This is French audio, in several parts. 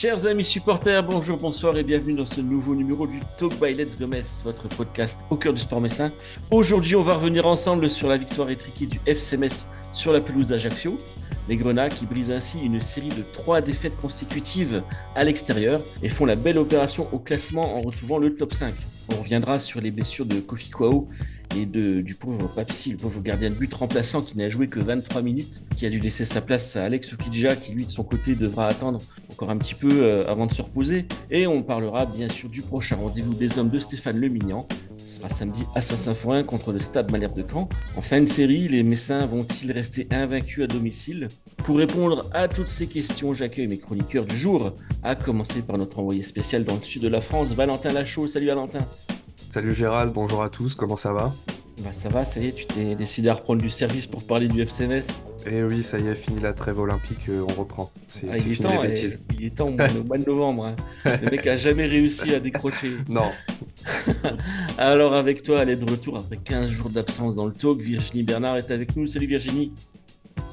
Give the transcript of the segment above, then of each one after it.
Chers amis supporters, bonjour, bonsoir et bienvenue dans ce nouveau numéro du Talk by Let's Go Metz, votre podcast au cœur du sport messin. Aujourd'hui, on va revenir ensemble sur la victoire étriquée du FC Metz sur la pelouse d'Ajaccio. Les Grenats qui brisent ainsi une série de 3 défaites consécutives à l'extérieur et font la belle opération au classement en retrouvant le top 5. On reviendra sur les blessures de Kofi Kwao et du pauvre Papsi, le pauvre gardien de but remplaçant qui n'a joué que 23 minutes, qui a dû laisser sa place à Alex Okidja qui lui de son côté devra attendre encore un petit peu avant de se reposer. Et on parlera bien sûr du prochain rendez-vous des hommes de Stéphane Lemignan. Ce sera samedi à Saint-Symphorien contre le Stade Malherbe de Caen. En fin de série, les Messins vont-ils rester invaincus à domicile? Pour répondre à toutes ces questions, j'accueille mes chroniqueurs du jour, à commencer par notre envoyé spécial dans le sud de la France, Valentin Lachaud. Salut Valentin. Salut Gérald, bonjour à tous, comment ça va? Bah ça va, ça y est, tu t'es décidé à reprendre du service pour parler du FC Metz. Eh oui, ça y est, fini la trêve olympique, on reprend. C'est Il est fini les temps, bêtises. il est temps au mois de novembre. Hein. Le mec a jamais réussi à décrocher. Non, Alors avec toi, elle est de retour après 15 jours d'absence dans le talk. Virginie Bernard est avec nous. Salut Virginie.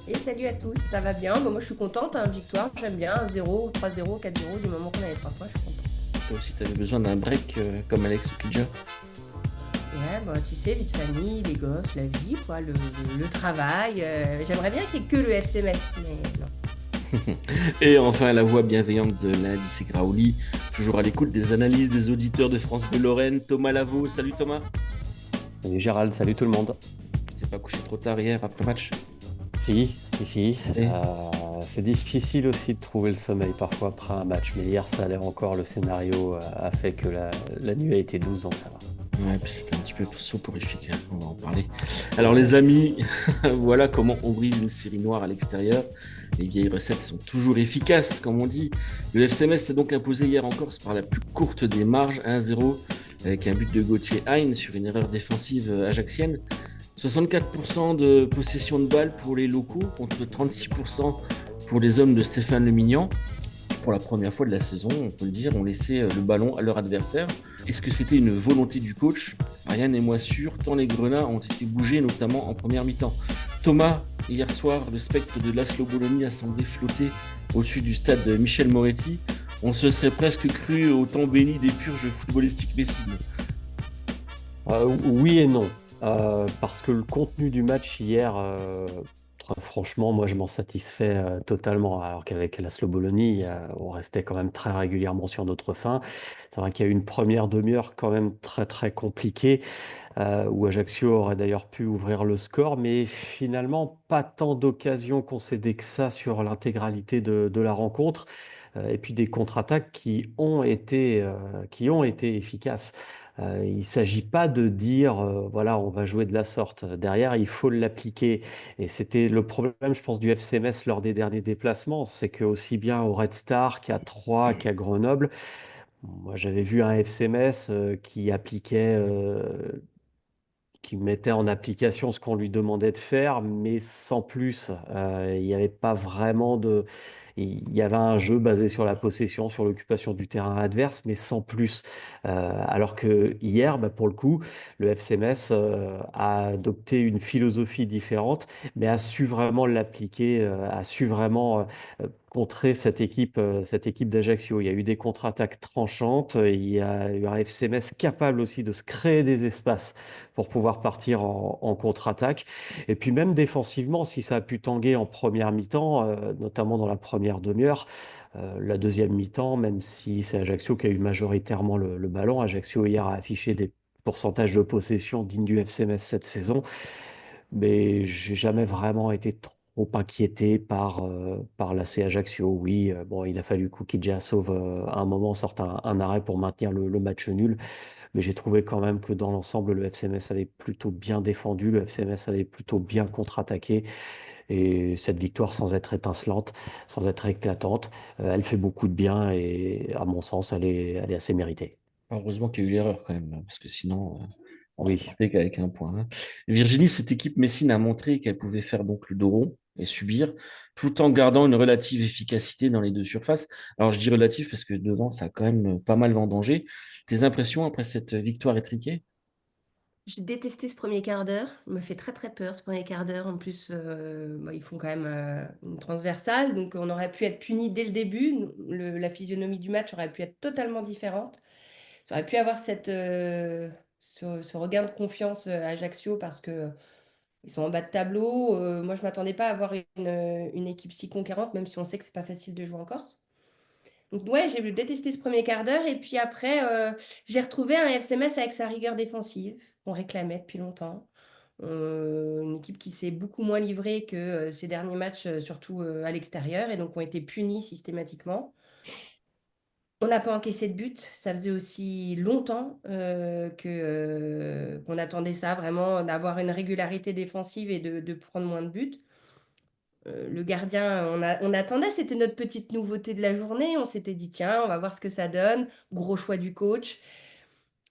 Et salut à tous, ça va bien? Moi je suis contente, victoire, j'aime bien, 1-0, 3-0, 4-0, du moment qu'on avait 3 points, je suis contente. Toi aussi, t'avais besoin d'un break comme Alex Okidja. Ouais, bah tu sais, vie de famille, les gosses, la vie, quoi, le travail. J'aimerais bien qu'il n'y ait que le FC Metz, mais non. Et enfin, la voix bienveillante de l'Indice Graouli, toujours à l'écoute des analyses des auditeurs de France Bleu Lorraine, Thomas Lavaux. Salut Thomas. Salut Gérald, salut tout le monde. Tu t'es pas couché trop tard hier après match? Si. Et C'est difficile aussi de trouver le sommeil parfois après un match, mais hier ça allait encore, le scénario a fait que la nuit a été douce, donc ça va. Ouais, puis c'était un petit peu soporifique, hein, on va en parler. Alors les amis, voilà comment on brise une série noire à l'extérieur. Les vieilles recettes sont toujours efficaces, comme on dit. Le FC Metz s'est donc imposé hier en Corse par la plus courte des marges, 1-0, avec un but de Gauthier Hein sur une erreur défensive ajaxienne. 64% de possession de balle pour les locaux, contre 36% pour les hommes de Stéphane Lemignan. Pour la première fois de la saison, on peut le dire, ont laissé le ballon à leur adversaire. Est-ce que c'était une volonté du coach? Rien n'est moins sûr, tant les Grenats ont été bougés, notamment en première mi-temps. Thomas, hier soir, le spectre de Laszlo Bologna a semblé flotter au-dessus du stade de Michel Moretti. On se serait presque cru au temps béni des purges footballistiques messines. Oui et non. Parce que le contenu du match hier, très franchement, moi je m'en satisfais totalement. Alors qu'avec la Bologna, on restait quand même très régulièrement sur notre faim. C'est vrai qu'il y a eu une première demi-heure quand même très très compliquée, où Ajaccio aurait d'ailleurs pu ouvrir le score, mais finalement pas tant d'occasions concédées que ça sur l'intégralité de la rencontre. Et puis des contre-attaques qui ont été efficaces. Il ne s'agit pas de dire, voilà, on va jouer de la sorte. Derrière, il faut l'appliquer. Et c'était le problème, je pense, du FC Metz lors des derniers déplacements. C'est que aussi bien au Red Star qu'à Troyes, qu'à Grenoble, moi j'avais vu un FC Metz qui mettait en application ce qu'on lui demandait de faire, mais sans plus. Il n'y avait pas vraiment de... Il y avait un jeu basé sur la possession, sur l'occupation du terrain adverse, mais sans plus. Alors que hier, bah, pour le coup, le FC Metz a adopté une philosophie différente, mais a su vraiment l'appliquer, a su vraiment contrer cette équipe d'Ajaccio. Il y a eu des contre-attaques tranchantes, il y a eu un FC Metz capable aussi de se créer des espaces pour pouvoir partir en contre-attaque. Et puis même défensivement, si ça a pu tanguer en première mi-temps, notamment dans la première demi-heure, la deuxième mi-temps, même si c'est Ajaccio qui a eu majoritairement le ballon, Ajaccio hier a affiché des pourcentages de possession dignes du FC Metz cette saison, mais j'ai jamais vraiment été trop inquiété par l'AC Ajaccio. Oui, bon, il a fallu qu'Oukidja sauve à un moment, sorte un arrêt pour maintenir le match nul. Mais j'ai trouvé quand même que dans l'ensemble, le FC Metz avait plutôt bien défendu, le FC Metz avait plutôt bien contre-attaqué. Et cette victoire, sans être étincelante, sans être éclatante, elle fait beaucoup de bien et à mon sens, elle est assez méritée. Heureusement qu'il y a eu l'erreur quand même, parce que sinon, on Oui. repartait qu'avec un point. Hein. Virginie, cette équipe messine a montré qu'elle pouvait faire donc le dos rond et subir, tout en gardant une relative efficacité dans les deux surfaces. Alors je dis relative parce que devant, ça a quand même pas mal vendangé. Tes impressions après cette victoire étriquée? J'ai détesté ce premier quart d'heure. Il m'a fait très très peur ce premier quart d'heure. En plus, ils font quand même une transversale, donc on aurait pu être puni dès le début. La physionomie du match aurait pu être totalement différente. Ça aurait pu avoir ce regain de confiance à Ajaccio parce que ils sont en bas de tableau. Moi, je m'attendais pas à avoir une équipe si conquérante, même si on sait que c'est pas facile de jouer en Corse. Donc ouais, j'ai détesté ce premier quart d'heure et puis après, j'ai retrouvé un FCMS avec sa rigueur défensive qu'on réclamait depuis longtemps. Une équipe qui s'est beaucoup moins livrée que ces derniers matchs, surtout à l'extérieur, et donc ont été punis systématiquement. On n'a pas encaissé de but, ça faisait aussi longtemps qu'on attendait ça, vraiment, d'avoir une régularité défensive et de prendre moins de buts. Le gardien, on attendait, c'était notre petite nouveauté de la journée. On s'était dit, tiens, on va voir ce que ça donne. Gros choix du coach.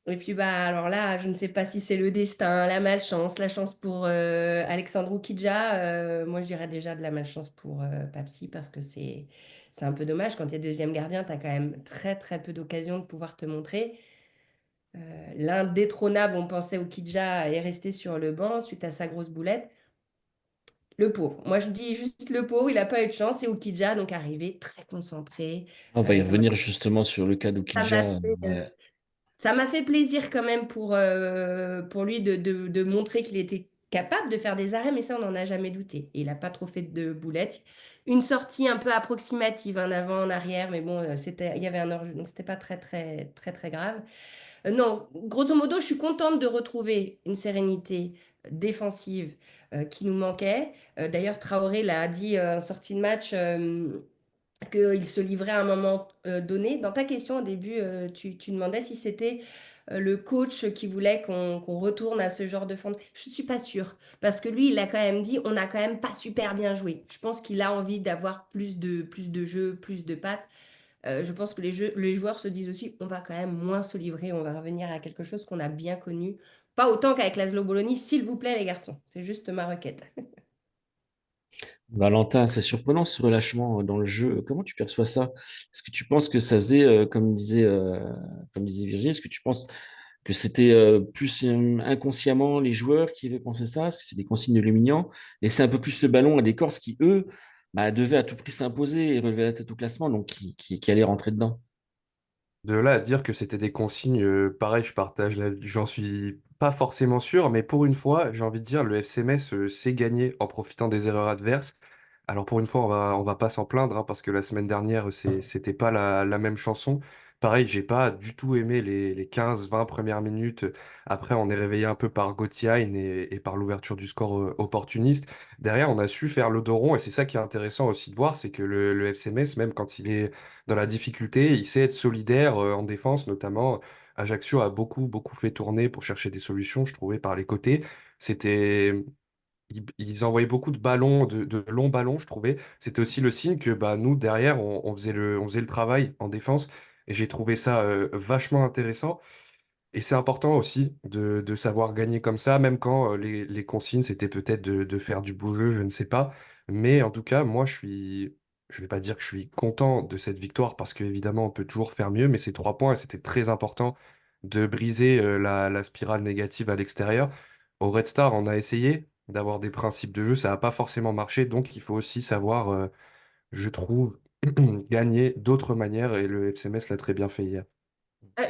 Et puis, bah, alors là, je ne sais pas si c'est le destin, la malchance, la chance pour Alexandre Oukidja. Moi, je dirais déjà de la malchance pour Papsi parce que c'est un peu dommage. Quand tu es deuxième gardien, tu as quand même très, très peu d'occasions de pouvoir te montrer. L'indétrônable, on pensait Oukidja, est resté sur le banc suite à sa grosse boulette. Le pauvre. Moi, je dis juste le pauvre, il n'a pas eu de chance. Et Oukidja, donc arrivé très concentré. On va y Ça m'a revenir justement sur le cas ça m'a d'Oukidja. fait, ça m'a fait plaisir quand même pour lui de montrer qu'il était capable de faire des arrêts, mais ça, on n'en a jamais douté. Et il n'a pas trop fait de boulettes. Une sortie un peu approximative, en avant, en arrière, mais bon, il y avait un hors-jeu, donc c'était pas très, très, très, très grave. Non, grosso modo, je suis contente de retrouver une sérénité défensive qui nous manquait. D'ailleurs, Traoré l'a dit en sortie de match qu'il se livrait à un moment donné. Dans ta question au début, tu demandais si c'était le coach qui voulait qu'on retourne à ce genre de fond. Je ne suis pas sûre, parce que lui, il a quand même dit, on n'a quand même pas super bien joué. Je pense qu'il a envie d'avoir plus de jeux, plus de pattes. Je pense que les joueurs se disent aussi, on va quand même moins se livrer, on va revenir à quelque chose qu'on a bien connu. Pas autant qu'avec Laszlo Bologna, s'il vous plaît, les garçons. C'est juste ma requête. Valentin, c'est surprenant ce relâchement dans le jeu. Comment tu perçois ça? Est-ce que tu penses que ça faisait, comme disait Virginie, est-ce que tu penses que c'était plus inconsciemment les joueurs qui avaient pensé ça? Est-ce que c'est des consignes de Lémignan? Laisser un peu plus le ballon à des Corses qui, eux, bah, devaient à tout prix s'imposer et relever la tête au classement, donc qui allaient rentrer dedans. De là à dire que c'était des consignes, pareil, je partage, j'en suis pas forcément sûr, mais pour une fois, j'ai envie de dire, le FCMS sait gagner en profitant des erreurs adverses. Alors pour une fois, on va pas s'en plaindre, hein, parce que la semaine dernière, c'était pas la même chanson. Pareil, j'ai pas du tout aimé les 15-20 premières minutes. Après, on est réveillé un peu par Gauthiain et par l'ouverture du score opportuniste. Derrière, on a su faire le dos rond, et c'est ça qui est intéressant aussi de voir, c'est que le FCMS, même quand il est dans la difficulté, il sait être solidaire en défense, notamment. Ajaccio a beaucoup fait tourner pour chercher des solutions, je trouvais, par les côtés. C'était ils envoyaient beaucoup de ballons, de longs ballons, je trouvais. C'était aussi le signe que bah, nous, derrière, on faisait le travail en défense. Et j'ai trouvé ça vachement intéressant. Et c'est important aussi de savoir gagner comme ça, même quand les consignes, c'était peut-être de faire du beau jeu, je ne sais pas. Mais en tout cas, moi, je vais pas dire que je suis content de cette victoire, parce qu'évidemment, on peut toujours faire mieux, mais ces 3 points, c'était très important de briser la spirale négative à l'extérieur. Au Red Star, on a essayé d'avoir des principes de jeu, ça n'a pas forcément marché, donc il faut aussi savoir, je trouve, gagner d'autres manières, et le FCMS l'a très bien fait hier.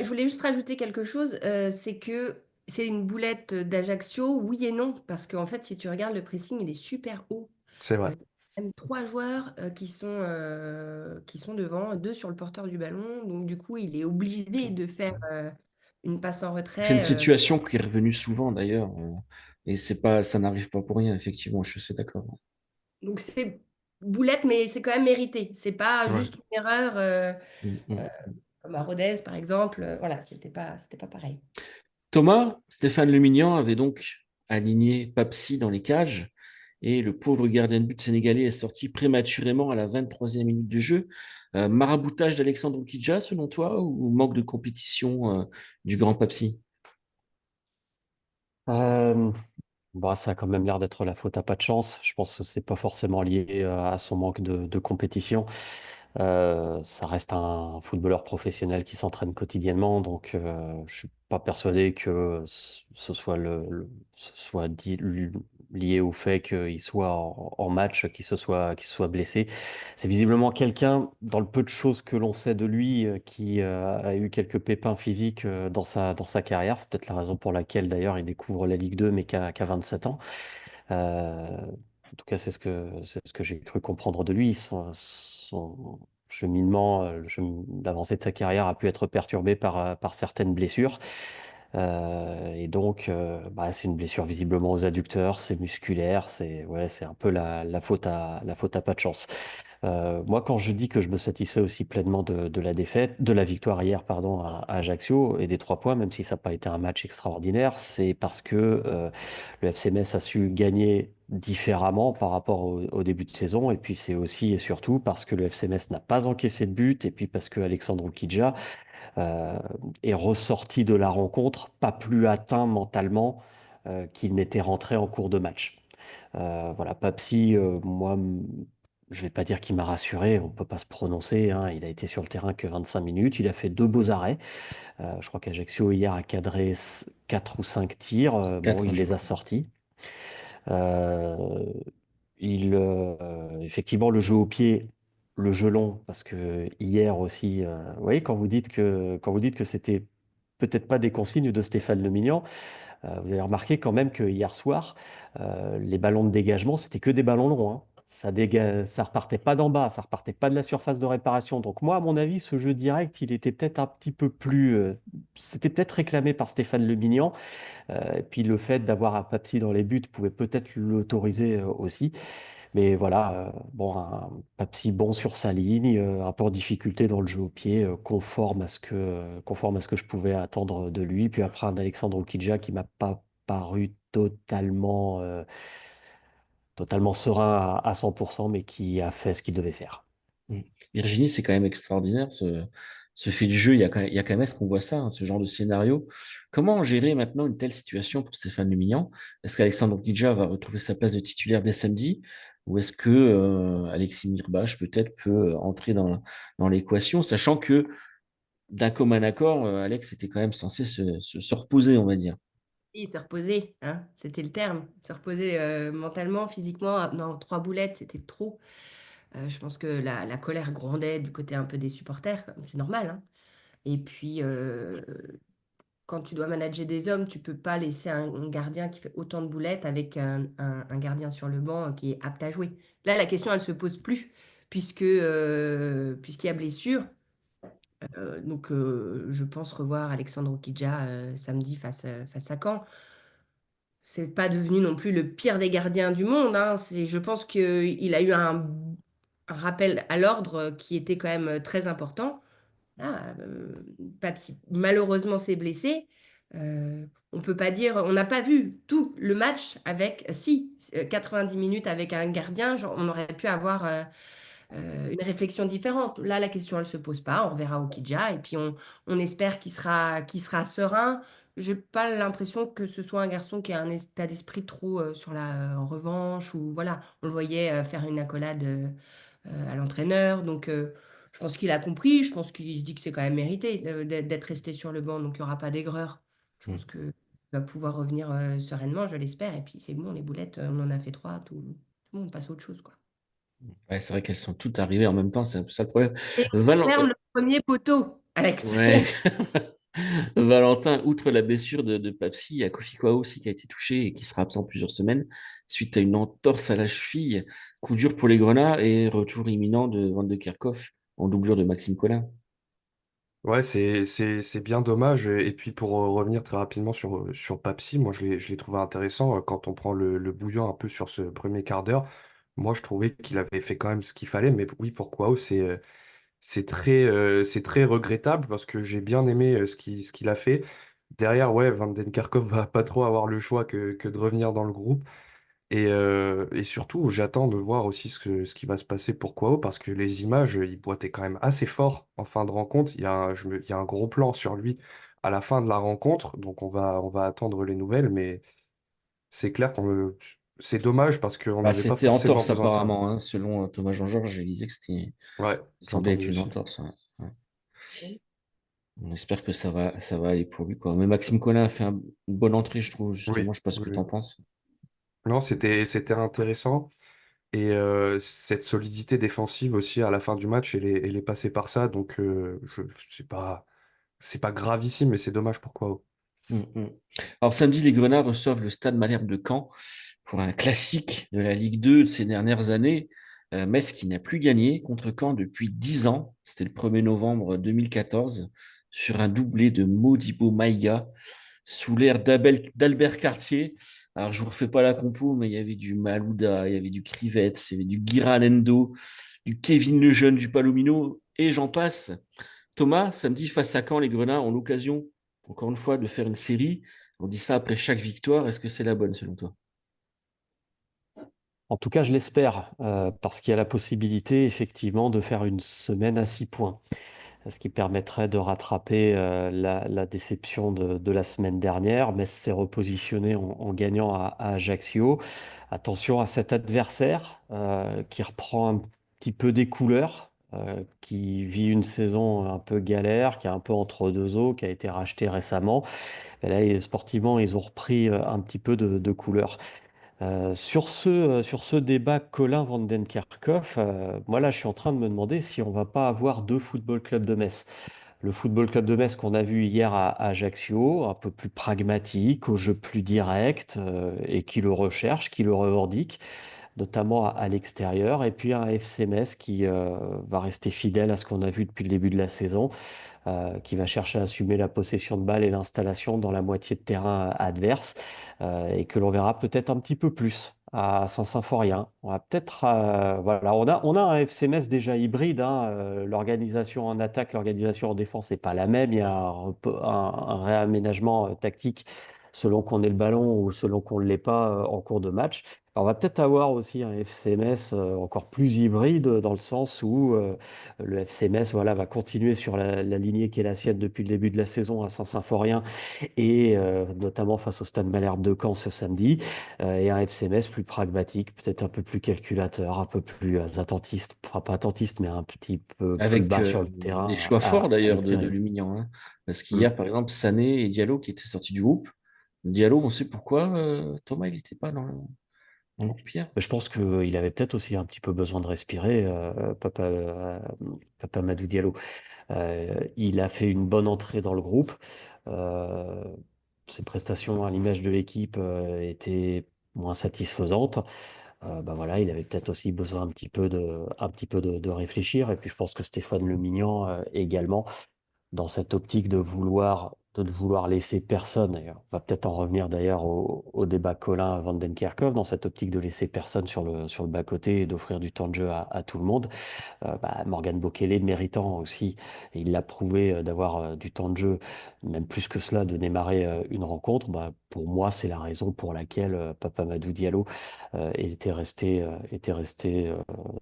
Je voulais juste rajouter quelque chose, c'est que c'est une boulette d'Ajaccio, oui et non, parce qu'en fait, si tu regardes le pressing, il est super haut. C'est vrai. Même trois joueurs qui sont devant, deux sur le porteur du ballon, donc du coup, il est obligé de faire une passe en C'est une retrait. situation qui est revenue souvent d'ailleurs, et c'est pas, ça n'arrive pas pour rien, effectivement, je suis d'accord. Donc c'est boulette, mais c'est quand même mérité. C'est pas Ouais. juste une erreur Mm, euh, mm. comme à Rodez, par exemple. Voilà, c'était pas pareil. Thomas, Stéphane Lemignan avait donc aligné Papsi dans les cages et le pauvre gardien de but sénégalais est sorti prématurément à la 23e minute de jeu. Maraboutage d'Alexandre Kidja, selon toi, ou manque de compétition du grand Papsi? Euh, Bah, ça a quand même l'air d'être la faute à pas de chance. Je pense que c'est pas forcément lié à son manque de compétition. Ça reste un footballeur professionnel qui s'entraîne quotidiennement, donc je suis pas persuadé que ce soit ce soit lié au fait qu'il soit en match, qu'il se soit blessé. C'est visiblement quelqu'un, dans le peu de choses que l'on sait de lui, qui a eu quelques pépins physiques dans sa carrière. C'est peut-être la raison pour laquelle d'ailleurs il découvre la Ligue 2, mais qu'à 27 ans. En tout cas, c'est ce que j'ai cru comprendre de lui. Son cheminement, l'avancée de sa carrière a pu être perturbé par certaines blessures. Et donc, bah, c'est une blessure visiblement aux adducteurs, c'est musculaire, c'est un peu la faute à pas de chance. Moi, quand je dis que je me satisfais aussi pleinement de la victoire hier, pardon, à Ajaccio et des 3 points, même si ça n'a pas été un match extraordinaire, c'est parce que le FC Metz a su gagner différemment par rapport au début de saison. Et puis c'est aussi et surtout parce que le FC Metz n'a pas encaissé de but, et puis parce que Alexandre Oukidja euh, est ressorti de la rencontre pas plus atteint mentalement qu'il n'était rentré en cours de match. Voilà, Papsi, moi, je vais pas dire qu'il m'a rassuré, on peut pas se prononcer, hein. Il a été sur le terrain que 25 minutes, il a fait 2 beaux arrêts. Je crois qu'Ajaccio hier a cadré 4 ou 5 tirs. Bon, 4, il je les a crois. sortis. Euh, Effectivement, le jeu au pied, le jeu long, parce que hier aussi, vous voyez, quand vous dites que c'était peut-être pas des consignes de Stéphane Le Mignan, vous avez remarqué quand même que hier soir, les ballons de dégagement, c'était que des ballons longs, hein. Ça repartait pas d'en bas, ça repartait pas de la surface de réparation. Donc moi, à mon avis, ce jeu direct, il était peut-être un petit peu plus... c'était peut-être réclamé par Stéphane Le Mignan. Et puis le fait d'avoir un Papsi dans les buts pouvait peut-être l'autoriser aussi. Mais voilà, bon, un Papsi bon sur sa ligne, un peu en difficulté dans le jeu au pied, conforme à ce que je pouvais attendre de lui. Puis après, un Alexandre Oukidja qui m'a pas paru totalement serein à 100%, mais qui a fait ce qu'il devait faire. Mm. Virginie, c'est quand même extraordinaire ce fait du jeu. Il y a quand même, est-ce qu'on voit ça, hein, ce genre de scénario? Comment gérer maintenant une telle situation pour Stéphane Lumignan? Est-ce qu'Alexandre Guidja va retrouver sa place de titulaire dès samedi? Ou est-ce que Alexis Mirbach peut-être peut entrer dans l'équation, sachant que d'un commun accord, Alex était quand même censé se reposer, on va dire. Et se reposer, hein, c'était le terme. Se reposer mentalement, physiquement. Ah, non, 3 boulettes, c'était trop. Je pense que la colère grondait du côté un peu des supporters, comme c'est normal, hein. Et puis, quand tu dois manager des hommes, tu peux pas laisser un gardien qui fait autant de boulettes avec un gardien sur le banc qui est apte à jouer. Là, la question, elle se pose plus, puisqu'il y a blessure. Donc, je pense revoir Alexandre Okidja samedi face à Caen. C'est pas devenu non plus le pire des gardiens du monde, hein. Je pense qu'il a eu un rappel à l'ordre qui était quand même très important. Là, Papy, malheureusement, s'est blessé. On peut pas dire, on n'a pas vu tout le match avec, si, 90 minutes avec un gardien, genre, on aurait pu avoir une réflexion différente. Là, la question, elle se pose pas. On verra Okidja et puis on espère qu'il sera serein. J'ai pas l'impression que ce soit un garçon qui a un état d'esprit trop sur la revanche ou voilà. On le voyait faire une accolade à l'entraîneur. Donc, je pense qu'il a compris. Je pense qu'il se dit que c'est quand même mérité d'être resté sur le banc. Donc, il n'y aura pas d'aigreur. Je Mm. pense qu'il va pouvoir revenir sereinement, je l'espère. Et puis, c'est bon, les boulettes, on en a fait 3. Tout le monde passe à autre chose, quoi. Ouais, c'est vrai qu'elles sont toutes arrivées en même temps, c'est un peu ça le problème. Et on Valen- ferme le premier poteau, Alex. ouais. Valentin, outre la blessure de Papsi, il y a Kofi Kwao aussi qui a été touché et qui sera absent plusieurs semaines suite à une entorse à la cheville. Coup dur pour les Grenats et retour imminent de Van de Kerkhoff en doublure de Maxime Collin. Ouais, c'est bien dommage. Et puis pour revenir très rapidement sur Papsi, moi je l'ai trouvé intéressant quand on prend le bouillon un peu sur ce premier quart d'heure. Moi je trouvais qu'il avait fait quand même ce qu'il fallait, mais oui, pourquoi c'est très regrettable parce que j'ai bien aimé ce qu'il a fait. Derrière, ouais, Van den Kerkhoff va pas trop avoir le choix que de revenir dans le groupe. Et surtout, j'attends de voir aussi ce qui va se passer pour Kwao parce que les images, ils boitaient quand même assez fort en fin de rencontre. Il y a un gros plan sur lui à la fin de la rencontre, donc on va attendre les nouvelles, mais c'est clair c'est dommage parce qu'on Bah, n'avait pas c'était forcément entorse besoin de ça. apparemment, hein, selon Thomas Jean-Georges, il disait que c'était Ouais, il j'ai semblait entendu être une aussi. entorse. Ouais. On espère que ça va aller pour lui, quoi. Mais Maxime Collin a fait une bonne entrée, je trouve, justement. Oui, Je sais pas ce oui, que tu oui. en penses. Non, c'était intéressant. Et cette solidité défensive aussi à la fin du match, elle est passée par ça. Donc, c'est pas gravissime, mais c'est dommage. Pourquoi? Mm, mm. Alors samedi, les Grenats reçoivent le Stade Malherbe de Caen pour un classique de la Ligue 2 de ces dernières années. Metz qui n'a plus gagné contre Caen depuis 10 ans. C'était le 1er novembre 2014 sur un doublé de Modibo Maïga sous l'ère d'Albert Cartier. Alors je vous refais pas la compo, mais il y avait du Malouda, il y avait du Krivets, il y avait du Giranendo, du Kevin Lejeune, du Palomino et j'en passe. Thomas, samedi face à Caen, les Grenats ont l'occasion, encore une fois, de faire une série. On dit ça après chaque victoire. Est-ce que c'est la bonne selon toi? En tout cas, je l'espère, parce qu'il y a la possibilité effectivement de faire une semaine à 6 points, ce qui permettrait de rattraper la déception de la semaine dernière. Metz s'est repositionné en gagnant à Ajaccio. Attention à cet adversaire qui reprend un petit peu des couleurs, qui vit une saison un peu galère, qui est un peu entre deux eaux, qui a été racheté récemment. Et là, sportivement, ils ont repris un petit peu de couleurs. Sur ce débat Colin Van den Kerkhoff, moi là je suis en train de me demander si on va pas avoir deux football clubs de Metz. Le football club de Metz qu'on a vu hier à Ajaccio, un peu plus pragmatique, au jeu plus direct, et qui le recherche, qui le revendique, notamment à l'extérieur. Et puis un FC Metz qui va rester fidèle à ce qu'on a vu depuis le début de la saison, qui va chercher à assumer la possession de balle et l'installation dans la moitié de terrain adverse, et que l'on verra peut-être un petit peu plus à Saint-Symphorien. On va peut-être, voilà, on a un FC Metz déjà hybride, hein, l'organisation en attaque, l'organisation en défense n'est pas la même. Il y a un réaménagement tactique selon qu'on ait le ballon ou selon qu'on ne l'ait pas en cours de match. Alors, on va peut-être avoir aussi un FC Metz encore plus hybride dans le sens où le FC Metz, voilà, va continuer sur la lignée qui est la sienne depuis le début de la saison à Saint-Symphorien et notamment face au Stade Malherbe de Caen ce samedi, et un FC Metz plus pragmatique, peut-être un peu plus calculateur, un peu plus attentiste, enfin pas attentiste, mais un petit peu plus Avec bas sur le des terrain choix forts à d'ailleurs de l'extérieur. Lumignan, hein. Parce Mm. qu'hier, par exemple, Sané et Diallo qui étaient sortis du groupe. Diallo, on sait pourquoi Thomas, il n'était pas dans l'Empire. Je pense qu'il avait peut-être aussi un petit peu besoin de respirer, Papa Madou Diallo. Il a fait une bonne entrée dans le groupe. Euh, Ses prestations à l'image de l'équipe étaient moins satisfaisantes. Bah voilà, il avait peut-être aussi besoin un petit peu de réfléchir. Et puis je pense que Stéphane Le Mignan également dans cette optique de ne vouloir laisser personne, et on va peut-être en revenir d'ailleurs au débat Colin Van den Kerkhoff, dans cette optique de laisser personne sur le bas-côté et d'offrir du temps de jeu à tout le monde. Bah, Morgan Bokele méritant aussi, et il l'a prouvé d'avoir du temps de jeu, même plus que cela, de démarrer une rencontre. Bah, pour moi, c'est la raison pour laquelle Papa Madou Diallo était resté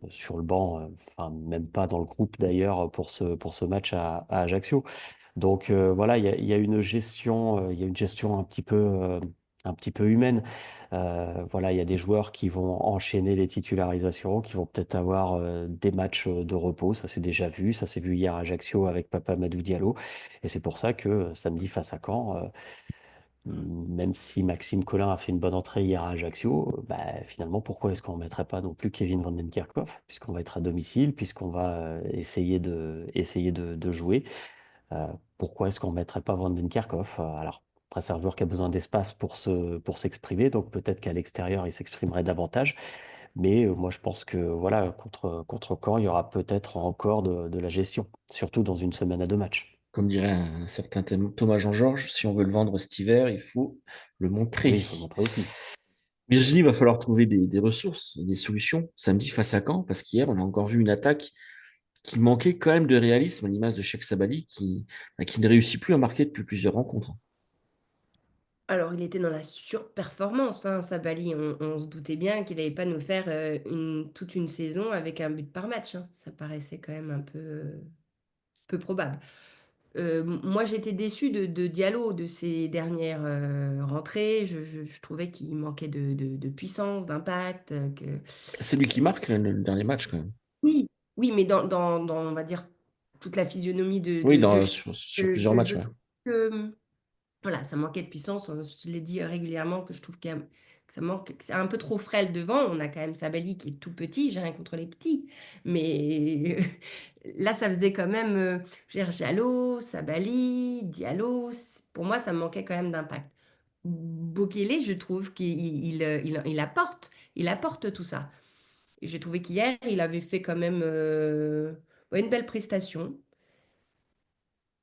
sur le banc, enfin même pas dans le groupe d'ailleurs pour ce match à Ajaccio. Donc voilà, il y a une gestion un petit peu humaine. Voilà, il y a des joueurs qui vont enchaîner les titularisations, qui vont peut-être avoir des matchs de repos. Ça s'est déjà vu. Ça s'est vu hier à Ajaccio avec Papa Madou Diallo. Et c'est pour ça que samedi face à Caen, même si Maxime Collin a fait une bonne entrée hier à Ajaccio, bah, finalement, pourquoi est-ce qu'on ne mettrait pas non plus Kevin Van den Kerkhoff, puisqu'on va être à domicile, puisqu'on va essayer de jouer. Euh, Pourquoi est-ce qu'on ne mettrait pas Van den Kerkhoff? Alors, après, c'est un joueur qui a besoin d'espace pour s'exprimer, donc peut-être qu'à l'extérieur, il s'exprimerait davantage. Mais moi, je pense que voilà, contre Caen, il y aura peut-être encore de la gestion, surtout dans une semaine à deux matchs. Comme dirait un certain Thomas Jean-Georges, si on veut le vendre cet hiver, il faut le montrer. Oui, il faut le montrer aussi. Virginie, il va falloir trouver des ressources, des solutions samedi face à Caen, parce qu'hier, on a encore vu une attaque qui manquait quand même de réalisme, à l'image de Cheikh Sabali, qui ne réussit plus à marquer depuis plusieurs rencontres. Alors, il était dans la surperformance, hein, Sabali. On se doutait bien qu'il n'allait pas nous faire toute une saison avec un but par match, hein. Ça paraissait quand même un peu probable. Moi, j'étais déçue de Diallo, de ses dernières rentrées. Je trouvais qu'il manquait de puissance, d'impact. C'est lui qui marque le dernier match, quand même. Oui, oui, mais on va dire, toute la physionomie Oui, de sur plusieurs matchs, je ouais. trouve que voilà, ça manquait de puissance. Je l'ai dit régulièrement que je trouve que ça manque, que c'est un peu trop frêle devant. On a quand même Sabali qui est tout petit, j'ai rien contre les petits. Mais là, ça faisait quand même, je veux dire, Jalot, Sabali, Diallo. Pour moi, ça me manquait quand même d'impact. Bokele, je trouve il apporte tout ça. Et j'ai trouvé qu'hier, il avait fait quand même ouais, une belle prestation.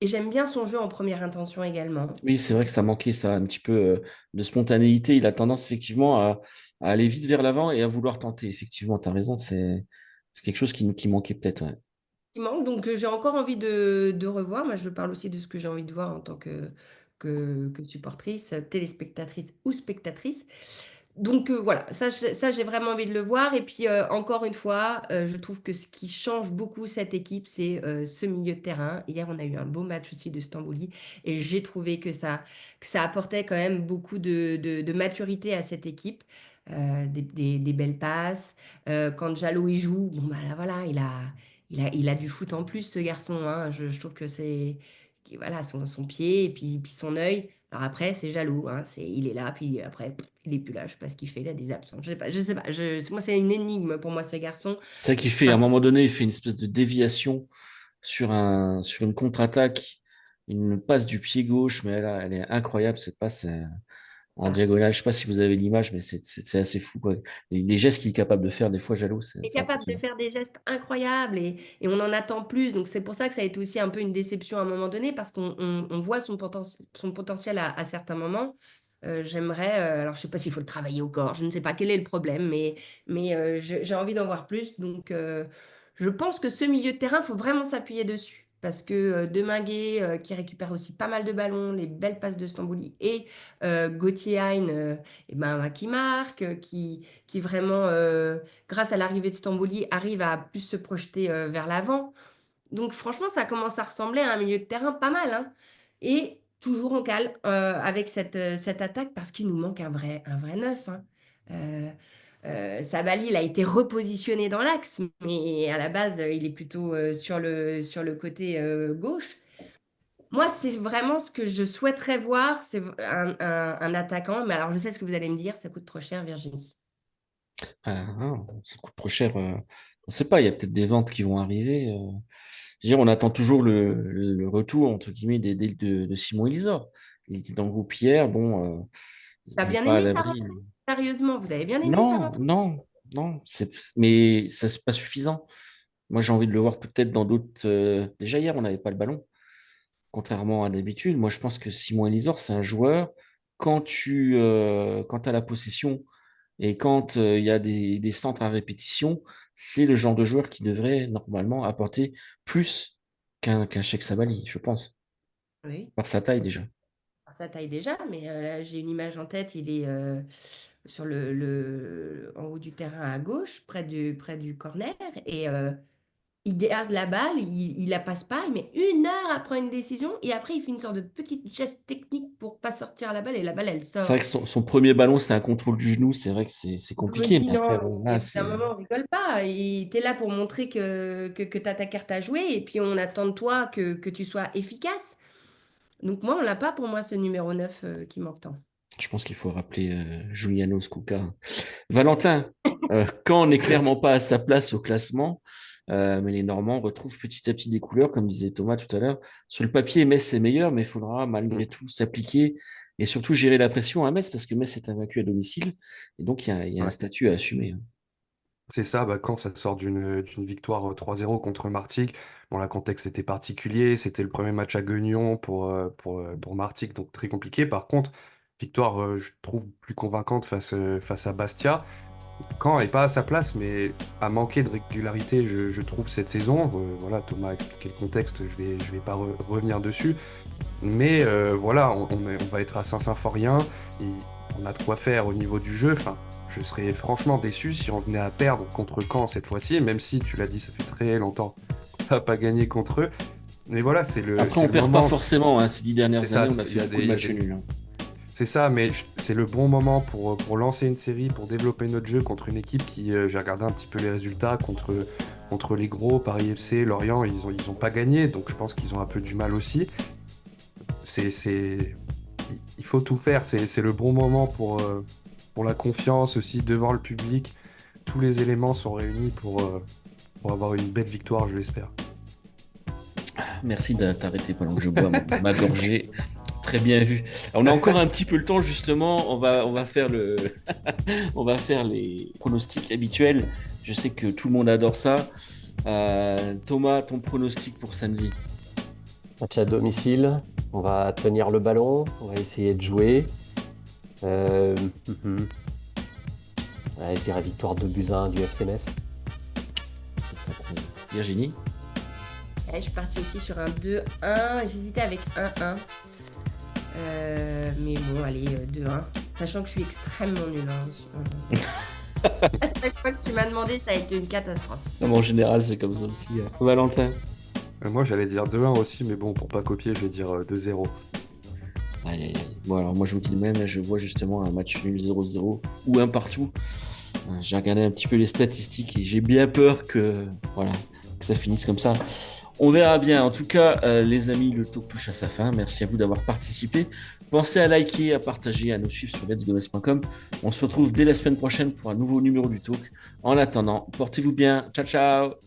Et j'aime bien son jeu en première intention également. Oui, c'est vrai que ça manquait ça, un petit peu de spontanéité. Il a tendance effectivement à aller vite vers l'avant et à vouloir tenter. Effectivement, tu as raison, c'est quelque chose qui manquait peut-être. Ouais. Qui manque. Donc, j'ai encore envie de revoir. Moi, je parle aussi de ce que j'ai envie de voir en tant que supportrice, téléspectatrice ou spectatrice. Donc, voilà, ça, j'ai vraiment envie de le voir. Et puis, encore une fois, je trouve que ce qui change beaucoup cette équipe, c'est ce milieu de terrain. Hier, on a eu un beau match aussi de Stambouli et j'ai trouvé que ça apportait quand même beaucoup de maturité à cette équipe. Des belles passes. Quand Jallo y joue, bon, bah là, voilà, il a du foot en plus, ce garçon, hein. Je trouve que c'est voilà, son pied et puis son œil. Alors après, c'est jaloux, hein. Il est là, puis après, il est plus là. Je sais pas ce qu'il fait, il a des absences. Je sais pas, je sais pas. Moi, c'est une énigme pour moi, ce garçon. C'est vrai qu'il fait, à un Parce que moment donné, il fait une espèce de déviation sur une contre-attaque, une passe du pied gauche, mais elle est incroyable, cette passe en voilà, diagonale. Je sais pas si vous avez l'image, mais c'est assez fou, quoi. Les gestes qu'il est capable de faire, des fois, Jaloux, il est c'est capable de impressionnant. faire des gestes incroyables et on en attend plus. Donc, c'est pour ça que ça a été aussi un peu une déception à un moment donné, parce qu'on voit son potentiel à certains moments. J'aimerais, alors je sais pas s'il faut le travailler au corps, je ne sais pas quel est le problème, mais j'ai envie d'en voir plus. Donc, je pense que ce milieu de terrain, il faut vraiment s'appuyer dessus. Parce que Deminguet, qui récupère aussi pas mal de ballons, les belles passes de Stambouli, et Gauthier Hein, eh ben, qui marque, qui vraiment, grâce à l'arrivée de Stambouli, arrive à plus se projeter vers l'avant. Donc franchement, ça commence à ressembler à un milieu de terrain pas mal, hein. Et toujours en cale avec cette attaque parce qu'il nous manque un vrai neuf, hein. Euh, Sabali, il a été repositionné dans l'axe, mais à la base, il est plutôt sur le côté gauche. Moi, c'est vraiment ce que je souhaiterais voir, c'est un attaquant. Mais alors, je sais ce que vous allez me dire, ça coûte trop cher, Virginie. Ça coûte trop cher. On sait pas, il y a peut-être des ventes qui vont arriver. Je veux dire, on attend toujours le retour, entre guillemets, de Simon Elisor. Il était dans le groupe hier, bon, T'as il n'est bien pas à aimé sa l'abri. rentrée? Sérieusement, vous avez bien aimé sa Non, rentrée? non, non, mais ça, c'est pas suffisant. Moi, j'ai envie de le voir peut-être dans d'autres. Déjà, hier, on n'avait pas le ballon, contrairement à d'habitude. Moi, je pense que Simon Elisor, c'est un joueur, quand tu as la possession et quand il y a des centres à répétition, c'est le genre de joueur qui devrait normalement apporter plus qu'un Cheikh Sabali, je pense, Oui, par sa taille déjà. sa taille déjà, mais là, j'ai une image en tête. Il est sur en haut du terrain à gauche, près du corner, et il garde la balle, il la passe pas, il met 1 heure à prendre une décision, et après, il fait une sorte de petite geste technique pour pas sortir la balle, et la balle, elle C'est vrai que sort. son premier ballon, c'est un contrôle du genou. C'est vrai que c'est Je me compliqué, dis mais après, non, bon, et là, au bout d'un c'est. moment, on rigole pas. Tu es là pour montrer que tu as ta carte à jouer, et puis on attend de toi que tu sois efficace. Donc moi, on l'a pas pour moi, ce numéro 9 qui manque tant. Je pense qu'il faut rappeler Juliano Scuca. Valentin, Caen n'est clairement pas à sa place au classement, mais les Normands retrouvent petit à petit des couleurs, comme disait Thomas tout à l'heure. Sur le papier, Metz est meilleur, mais il faudra malgré Mm. tout s'appliquer et surtout gérer la pression à Metz, parce que Metz est invaincu à domicile, et donc il y a un Ouais. statut à assumer. C'est ça, bah, quand ça sort d'une victoire 3-0 contre Martigues, bon, le contexte était particulier, c'était le premier match à Guignon pour Martigues, donc très compliqué. Par contre, victoire, je trouve, plus convaincante face à Bastia. Caen n'est pas à sa place, mais a manqué de régularité, je trouve, cette saison. Voilà, Thomas a expliqué le contexte, je vais pas revenir dessus. Mais voilà, on va être à Saint-Symphorien, et on a de quoi faire au niveau du jeu. Enfin, je serais franchement déçu si on venait à perdre contre Caen cette fois-ci, même si, tu l'as dit, ça fait très longtemps qu'on n'a pas gagné contre eux. Mais voilà, Après, c'est on le perd pas moment. forcément. Hein. Ces 10 dernières C'est ça, années, on a il fait y a beaucoup des, de il y a matchs des- nuls. Hein. c'est ça, mais c'est le bon moment pour lancer une série, pour développer notre jeu contre une équipe qui, j'ai regardé un petit peu les résultats, contre les gros, Paris FC, Lorient, ils ont pas gagné, donc je pense qu'ils ont un peu du mal aussi. C'est, il faut tout faire, c'est le bon moment pour la confiance aussi devant le public. Tous les éléments sont réunis pour avoir une belle victoire, je l'espère. Merci de t'arrêter pendant que je bois ma gorgée. Très bien vu. Alors, on a encore un petit peu le temps, justement. On va faire on va faire les pronostics habituels. Je sais que tout le monde adore ça. Thomas, ton pronostic pour samedi? Match à domicile, on va tenir le ballon, on va essayer de jouer. Euh, mhm. Ouais, je dirais victoire 2-1 du FC Metz. Virginie? Je suis partie aussi sur un 2-1. J'hésitais avec 1-1. Mais bon, allez, 2-1. Sachant que je suis extrêmement nulle. À chaque fois que tu m'as demandé, ça a été une catastrophe. Non, mais en général, c'est comme ça aussi. Valentin? Moi, j'allais dire 2-1 aussi, mais bon, pour pas copier, je vais dire 2-0. Aïe, aïe, aïe. Bon, alors moi, je vous dis le même. Là, je vois justement un match nul 0-0 ou un partout. J'ai regardé un petit peu les statistiques et j'ai bien peur que ça finisse comme ça. On verra bien. En tout cas, les amis, le talk touche à sa fin. Merci à vous d'avoir participé. Pensez à liker, à partager, à nous suivre sur letsgomes.com. On se retrouve dès la semaine prochaine pour un nouveau numéro du talk. En attendant, portez-vous bien. Ciao, ciao.